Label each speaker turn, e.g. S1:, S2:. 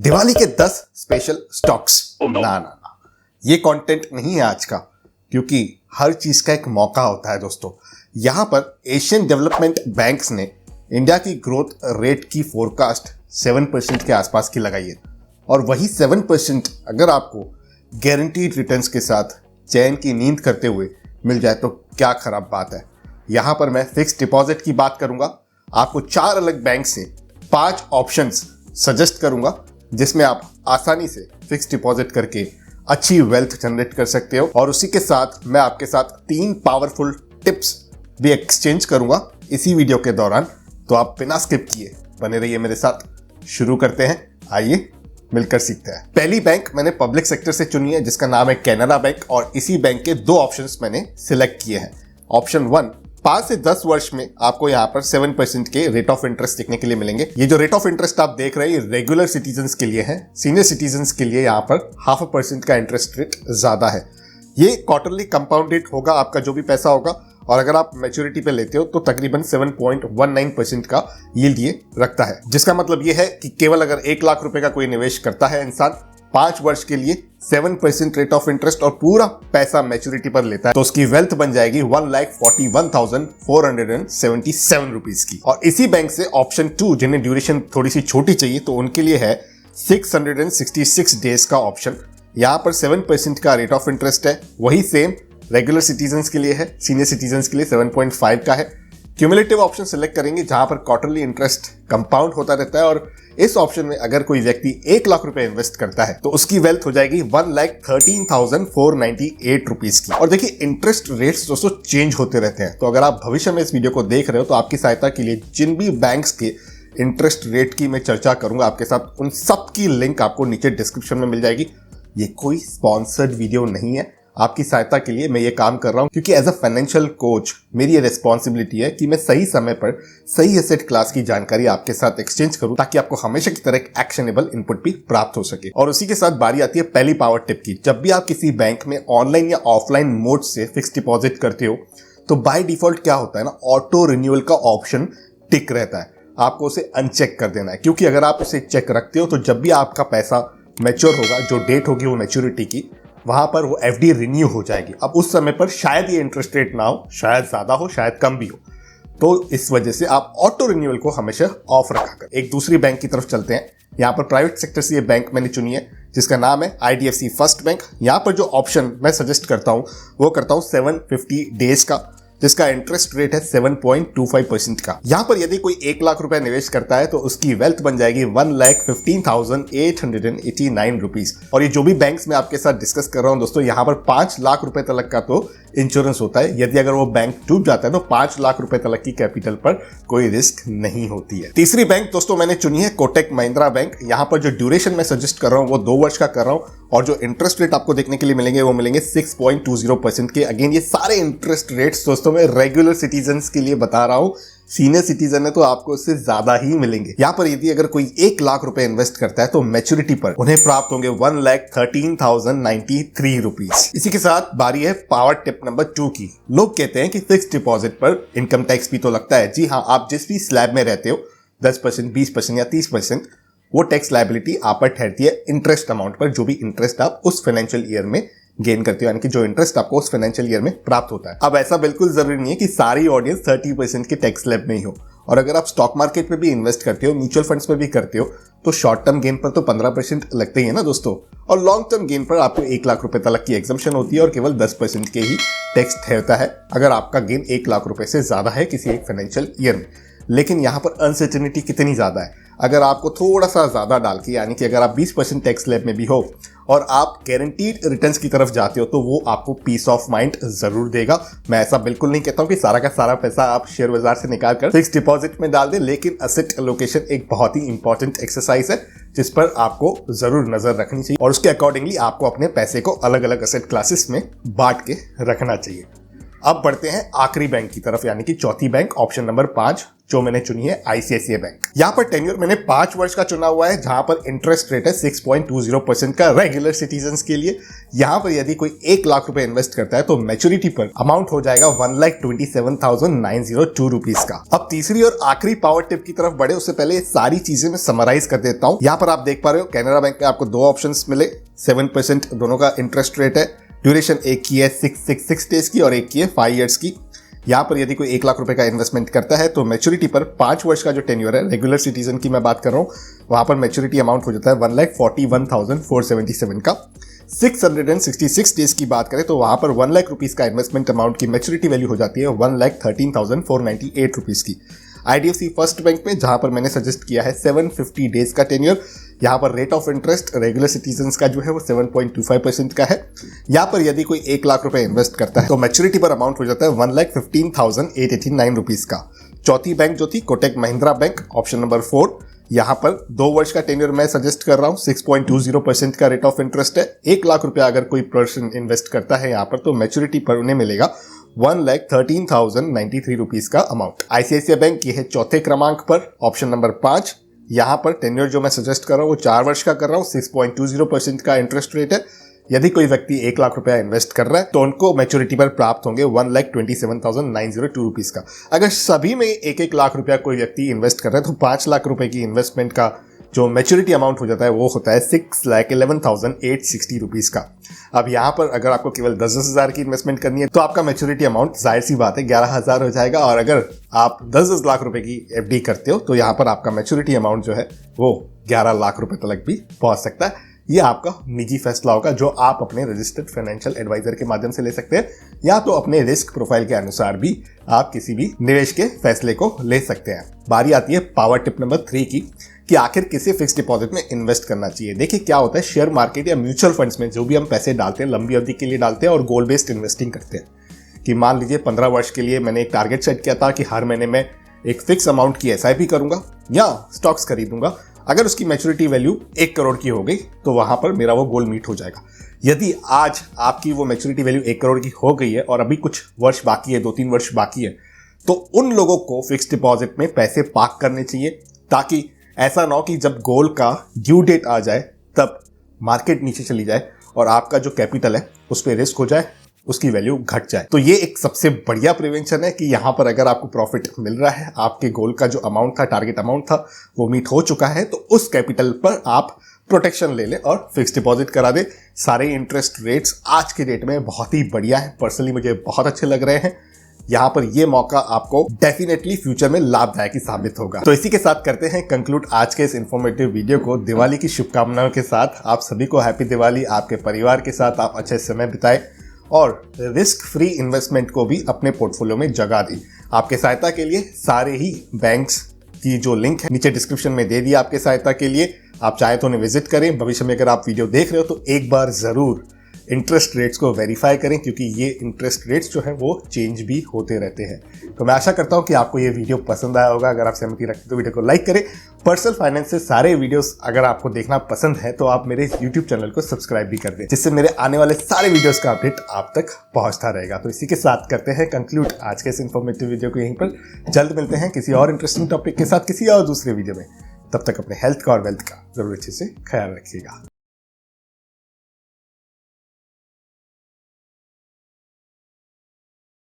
S1: दिवाली के 10 special stocks. ना, ये कंटेंट नहीं है आज का, क्योंकि हर चीज का एक मौका होता है दोस्तों। यहां पर एशियन डेवलपमेंट बैंक्स ने इंडिया की ग्रोथ रेट की फोरकास्ट 7% के आसपास की लगाई है, और वही 7% अगर आपको गारंटीड रिटर्न्स के साथ चैन की नींद करते हुए मिल जाए तो क्या खराब बात है। यहां पर मैं फिक्स डिपॉजिट की बात करूंगा, आपको 4 अलग बैंक से 5 ऑप्शंस सजेस्ट करूंगा जिसमें आप आसानी से फिक्स डिपॉजिट करके अच्छी वेल्थ जनरेट कर सकते हो। और उसी के साथ मैं आपके साथ 3 पावरफुल टिप्स भी एक्सचेंज करूंगा इसी वीडियो के दौरान, तो आप बिना स्किप किए बने रहिए मेरे साथ। शुरू करते हैं, आइए मिलकर सीखते हैं। पहली बैंक मैंने पब्लिक सेक्टर से चुनी है जिसका नाम है कैनरा बैंक, और इसी बैंक के 2 ऑप्शंस मैंने सिलेक्ट किए हैं। ऑप्शन 1, 5 से 10 वर्ष में आपको यहाँ पर 7% के रेट ऑफ इंटरेस्ट देखने के लिए मिलेंगे। ये जो रेट ऑफ इंटरेस्ट आप देख रहे हैं ये रेगुलर सिटीजन्स के लिए है, सीनियर सिटीजन्स के लिए यहाँ पर 0.5% का इंटरेस्ट रेट ज्यादा है। ये क्वार्टरली कंपाउंडेड होगा आपका जो भी पैसा होगा, और अगर आप मैच्योरिटी पे लेते हो तो तकरीबन 7.19% का यील्ड ये रखता है, जिसका मतलब ये है कि केवल अगर 1 लाख रुपए का कोई निवेश करता है इंसान 5 वर्ष के लिए 7% रेट ऑफ इंटरेस्ट और पूरा पैसा मैच्योरिटी पर लेता है, तो उसकी वेल्थ बन जाएगी 1,41,477 रुपीज की। और इसी बैंक से ऑप्शन 2, जिन्हें ड्यूरेशन थोड़ी सी छोटी चाहिए तो उनके लिए है 666 डेज का ऑप्शन। यहाँ पर 7% का रेट ऑफ इंटरेस्ट है, वही सेम रेगुलर सिटीजन्स के लिए है, सीनियर सिटीजन्स के लिए 7.5 का है। क्यूमुलेटिव ऑप्शन सिलेक्ट करेंगे जहां पर क्वार्टरली इंटरेस्ट कंपाउंड होता रहता है, और इस ऑप्शन में अगर कोई व्यक्ति 1 लाख रुपए इन्वेस्ट करता है तो उसकी वेल्थ हो जाएगी 1,13,498 रुपीज की। और देखिए इंटरेस्ट रेट्स दोस्तों चेंज होते रहते हैं, तो अगर आप भविष्य में इस वीडियो को देख रहे हो तो आपकी सहायता के लिए जिन भी बैंक्स के इंटरेस्ट रेट की मैं चर्चा करूंगा आपके साथ, उन सब की लिंक आपको नीचे डिस्क्रिप्शन में मिल जाएगी। ये कोई स्पॉन्सर्ड वीडियो नहीं है, आपकी सहायता के लिए मैं ये काम कर रहा हूं, क्योंकि एज अ फाइनेंशियल कोच मेरी ये रिस्पॉन्सिबिलिटी है कि मैं सही समय पर सही एसेट क्लास की जानकारी आपके साथ एक्सचेंज करूं, ताकि आपको हमेशा की तरह एक्शनेबल इनपुट भी प्राप्त हो सके। और उसी के साथ बारी आती है पहली पावर टिप की। जब भी आप किसी बैंक में ऑनलाइन या ऑफलाइन मोड से फिक्स डिपॉजिट करते हो तो बाय डिफॉल्ट क्या होता है ना, ऑटो रिन्यूअल का ऑप्शन टिक रहता है, आपको उसे अनचेक कर देना है। क्योंकि अगर आप उसे चेक रखते हो तो जब भी आपका पैसा मैच्योर होगा, जो डेट होगी वो मैच्योरिटी की, वहां पर वो एफडी रिन्यू हो जाएगी। अब उस समय पर शायद ये इंटरेस्ट रेट ना हो, शायद ज्यादा हो, शायद कम भी हो, तो इस वजह से आप ऑटो रिन्यूअल को हमेशा ऑफ रखा कर। एक दूसरी बैंक की तरफ चलते हैं। यहाँ पर प्राइवेट सेक्टर से ये बैंक मैंने चुनी है जिसका नाम है IDFC फर्स्ट बैंक। यहाँ पर जो ऑप्शन मैं सजेस्ट करता हूँ वो करता हूँ 750 डेज का, जिसका इंटरेस्ट रेट है 7.25% का। यहाँ पर यदि कोई 1 लाख रुपए निवेश करता है तो उसकी वेल्थ बन जाएगी 1,15,889 रुपीज। और ये जो भी बैंक्स में आपके साथ डिस्कस कर रहा हूँ दोस्तों, यहाँ पर 5 लाख रुपए तक का तो इंश्योरेंस होता है। यदि अगर वो बैंक डूब जाता है तो 5 लाख रुपए तक की कैपिटल पर कोई रिस्क नहीं होती है। तीसरी बैंक दोस्तों मैंने चुनी है कोटक महिंद्रा बैंक। यहाँ पर जो ड्यूरेशन मैं सजेस्ट कर रहा हूँ वो 2 वर्ष का कर रहा हूँ, और जो इंटरेस्ट रेट आपको देखने के लिए मिलेंगे वो मिलेंगे 6.20% के। अगेन ये सारे इंटरेस्ट रेट्स दोस्तों मैं रेगुलर सिटीजन्स के लिए बता रहा हूं, सीनियर सिटीजन है तो आपको इससे ज्यादा ही मिलेंगे। यहाँ पर यदि अगर कोई 1 लाख रुपए इन्वेस्ट करता है तो मैच्योरिटी पर उन्हें प्राप्त होंगे 1,13,093 रुपीज। इसी के साथ बारी है पावर टिप नंबर 2 की। लोग कहते हैं कि फिक्स डिपॉजिट पर इनकम टैक्स भी तो लगता है। जी हाँ, आप जिस भी स्लैब में रहते हो 10%, 20% या 30%, वो टैक्स लायबिलिटी आप पर ठहरती है इंटरेस्ट अमाउंट पर, जो भी इंटरेस्ट आप उस फाइनेंशियल ईयर में गेन करते हो, यानी कि जो इंटरेस्ट आपको उस फाइनेंशियल ईयर में प्राप्त होता है। अब ऐसा बिल्कुल जरूरी नहीं है कि सारी ऑडियंस 30% के टैक्स स्लैब में ही हो, और अगर आप स्टॉक मार्केट में भी इन्वेस्ट करते हो, म्यूचुअल फंड्स में भी करते हो, तो शॉर्ट टर्म गेन पर तो 15% लगते ही है ना दोस्तों, और लॉन्ग टर्म गेन पर आपको 1 लाख रुपए तक की एग्जम्पशन होती है और केवल 10% के ही टैक्स ठहरता है अगर आपका गेन 1 लाख रुपए से ज्यादा है किसी एक फाइनेंशियल ईयर में। लेकिन यहाँ पर अनसर्टेनिटी कितनी ज्यादा है, अगर आपको थोड़ा सा ज्यादा डाल के, यानी कि अगर आप 20% टैक्स स्लैब में भी हो और आप गारंटीड रिटर्न्स की तरफ जाते हो, तो वो आपको पीस ऑफ माइंड जरूर देगा। मैं ऐसा बिल्कुल नहीं कहता हूं कि सारा का सारा पैसा आप शेयर बाजार से निकाल कर फिक्स डिपॉजिट में डाल दें, लेकिन एसेट एलोकेशन एक बहुत ही इंपॉर्टेंट एक्सरसाइज है जिस पर आपको जरूर नजर रखनी चाहिए, और उसके अकॉर्डिंगली आपको अपने पैसे को अलग अलग एसेट क्लासेस में बांट के रखना चाहिए। अब बढ़ते हैं आखिरी बैंक की तरफ, यानी कि चौथी बैंक, ऑप्शन नंबर 5, जो मैंने चुनी है आईसीआईसीआई बैंक। यहाँ पर टेन्योर मैंने 5 वर्ष का चुना हुआ है, जहां पर इंटरेस्ट रेट है 6.20% का रेगुलर सिटीजन के लिए। यहाँ पर यदि कोई 1 लाख रुपए इन्वेस्ट करता है तो मैच्योरिटी पर अमाउंट हो जाएगा 1,27,902 रुपीज का। अब तीसरी और आखिरी पावर टिप की तरफ बढ़े उससे पहले सारी चीजें मैं समराइज कर देता हूँ। यहाँ पर आप देख पा रहे हो कैनरा बैंक में आपको 2 ऑप्शन मिले, 7% दोनों का इंटरेस्ट रेट है। ड्यूरेशन एक की है 666 डेज की और एक की है 5 ईयर्स की। यहाँ पर यदि कोई 1 लाख रुपए का इन्वेस्टमेंट करता है तो मैच्योरिटी पर 5 वर्ष का जो टेन्योर है, रेगुलर सिटीजन की मैं बात कर रहा हूँ, वहां पर मैच्योरिटी अमाउंट हो जाता है 1,41,477 का। 666 डेज की बात करें तो वहां पर 1 लाख रुपीज का इन्वेस्टमेंट अमाउंट की मैच्योरिटी वैल्यू हो जाती है 1,13,498 रुपीज की। आईडीएफसी फर्स्ट बैंक में, जहां पर मैंने सजेस्ट किया है 750 डेज का टेन्योर, यहाँ पर rate of interest regular citizens का जो है वो 7.25% का है। यहाँ पर यदि कोई 1 लाख रुपए इन्वेस्ट करता है तो मैच्योरिटी पर अमाउंट हो जाता है 1,15,889 रुपीज का। चौथी बैंक जो थी Kotak Mahindra bank, option number 4, यहाँ पर 2 वर्ष का टेन्योर मैं सजेस्ट कर रहा हूँ, 6.20% का रेट ऑफ इंटरेस्ट है। 1 लाख रुपया अगर कोई पर्सन इन्वेस्ट करता है यहाँ पर तो मैच्योरिटी पर उन्हें मिलेगा 1,13,093 रुपीज का अमाउंट। आईसीआईसीआई बैंक ये है चौथे क्रमांक पर, ऑप्शन नंबर 5। यहाँ पर टेन्योर जो मैं सजेस्ट कर रहा हूँ वो 4 वर्ष का कर रहा हूँ, 6.20% का इंटरेस्ट रेट है। यदि कोई व्यक्ति 1 लाख रुपया इन्वेस्ट कर रहा है तो उनको मैच्योरिटी पर प्राप्त होंगे 1,27,902 रुपीज का। अगर सभी में 1-1 लाख रुपया कोई व्यक्ति इन्वेस्ट कर रहा है तो 5 लाख रुपए की इन्वेस्टमेंट का जो मैच्योरिटी अमाउंट हो जाता है वो होता है 6,11,860 रुपीज का। अब यहाँ पर अगर आपको केवल 10-10 हजार की इन्वेस्टमेंट करनी है तो आपका मैच्योरिटी अमाउंट जाहिर सी बात है 11,000 हो जाएगा, और अगर आप 10-10 लाख रुपए की एफडी करते हो तो यहाँ पर आपका मैच्योरिटी अमाउंट जो है वो 11 लाख रुपए तक भी पहुंच सकता है। ये आपका निजी फैसला होगा जो आप अपने रजिस्टर्ड फाइनेंशियल एडवाइजर के माध्यम से ले सकते हैं, या तो अपने रिस्क प्रोफाइल के अनुसार भी आप किसी भी निवेश के फैसले को ले सकते हैं। बारी आती है पावर टिप नंबर 3 की, कि आखिर किसी फिक्स डिपॉजिट में इन्वेस्ट करना चाहिए। देखिए क्या होता है, शेयर मार्केट या म्यूचुअल फंड्स में जो भी हम पैसे डालते हैं लंबी अवधि के लिए डालते हैं और गोल बेस्ड इन्वेस्टिंग करते हैं। कि मान लीजिए 15 वर्ष के लिए मैंने एक टारगेट सेट किया था कि हर महीने में एक फिक्स अमाउंट की एसआईपी करूंगा या स्टॉक्स खरीदूंगा। अगर उसकी मैच्योरिटी वैल्यू 1 करोड़ की हो गई तो वहां पर मेरा वो गोल मीट हो जाएगा। यदि आज आपकी वो मैच्योरिटी वैल्यू 1 करोड़ की हो गई है और अभी कुछ वर्ष बाकी है, 2-3 वर्ष बाकी है, तो उन लोगों को फिक्स डिपॉजिट में पैसे पार्क करने चाहिए, ताकि ऐसा ना हो कि जब गोल का ड्यू डेट आ जाए तब मार्केट नीचे चली जाए और आपका जो कैपिटल है उस पर रिस्क हो जाए, उसकी वैल्यू घट जाए। तो ये एक सबसे बढ़िया प्रिवेंशन है कि यहाँ पर अगर आपको प्रॉफिट मिल रहा है, आपके गोल का जो अमाउंट था, टारगेट अमाउंट था, वो मीट हो चुका है, तो उस कैपिटल पर आप प्रोटेक्शन ले लें और फिक्स डिपॉजिट करा दें। सारे इंटरेस्ट रेट्स आज के डेट में बहुत ही बढ़िया है, पर्सनली मुझे बहुत अच्छे लग रहे हैं। यहाँ पर ये मौका आपको डेफिनेटली फ्यूचर में लाभदायक ही साबित होगा। तो इसी के साथ करते हैं कंक्लूड आज के इस इंफॉर्मेटिव वीडियो को। दिवाली की शुभकामनाओं के साथ आप सभी को हैप्पी दिवाली। आपके परिवार के साथ आप अच्छे समय बिताएं और रिस्क फ्री इन्वेस्टमेंट को भी अपने पोर्टफोलियो में जगह दें। आपके सहायता के लिए सारे ही बैंक्स की जो लिंक है नीचे डिस्क्रिप्शन में दे दिया आपके सहायता के लिए। आप चाहे तो उन्हें विजिट करें। भविष्य में अगर आप वीडियो देख रहे हो तो एक बार जरूर इंटरेस्ट रेट्स को वेरीफाई करें, क्योंकि ये इंटरेस्ट रेट्स जो है वो चेंज भी होते रहते हैं। तो मैं आशा करता हूं कि आपको ये वीडियो पसंद आया होगा। अगर आप सहमति रखते तो वीडियो को लाइक करें। पर्सनल फाइनेंस से सारे वीडियोस अगर आपको देखना पसंद है तो आप मेरे यूट्यूब चैनल को सब्सक्राइब भी कर दें, जिससे मेरे आने वाले सारे वीडियोस का अपडेट आप तक पहुंचता रहेगा। तो इसी के साथ करते हैं कंक्लूड आज के इस इन्फॉर्मेटिव वीडियो को यहीं पर। जल्द मिलते हैं किसी और इंटरेस्टिंग टॉपिक के साथ किसी और दूसरे वीडियो में। तब तक अपने हेल्थ का और वेल्थ का जरूर अच्छे से ख्याल रखिएगा।